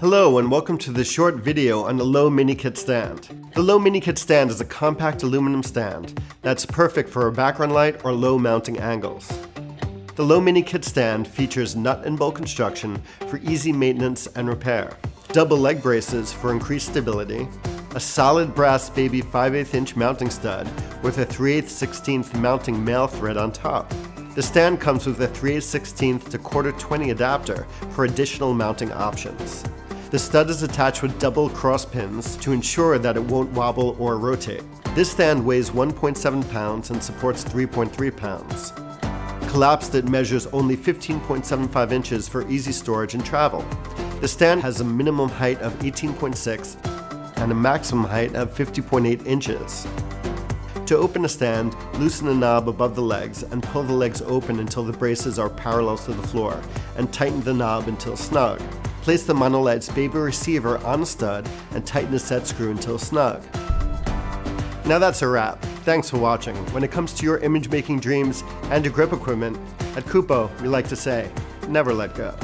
Hello and welcome to this short video on the Low Mini Kit Stand. The Low Mini Kit Stand is a compact aluminum stand that's perfect for a background light or low mounting angles. The Low Mini Kit Stand features nut and bolt construction for easy maintenance and repair, double leg braces for increased stability, a solid brass baby 5/8 inch mounting stud with a 3/8/16 mounting male thread on top. The stand comes with a 3/8/16 to 1/4-20 adapter for additional mounting options. The stud is attached with double cross pins to ensure that it won't wobble or rotate. This stand weighs 1.7 pounds and supports 3.3 pounds. Collapsed, it measures only 15.75 inches for easy storage and travel. The stand has a minimum height of 18.6 and a maximum height of 50.8 inches. To open a stand, loosen the knob above the legs and pull the legs open until the braces are parallel to the floor, and tighten the knob until snug. Place the Monolite's baby receiver on the stud and tighten the set screw until snug. Now that's a wrap. Thanks for watching. When it comes to your image making dreams and your grip equipment, at Kupo we like to say, never let go.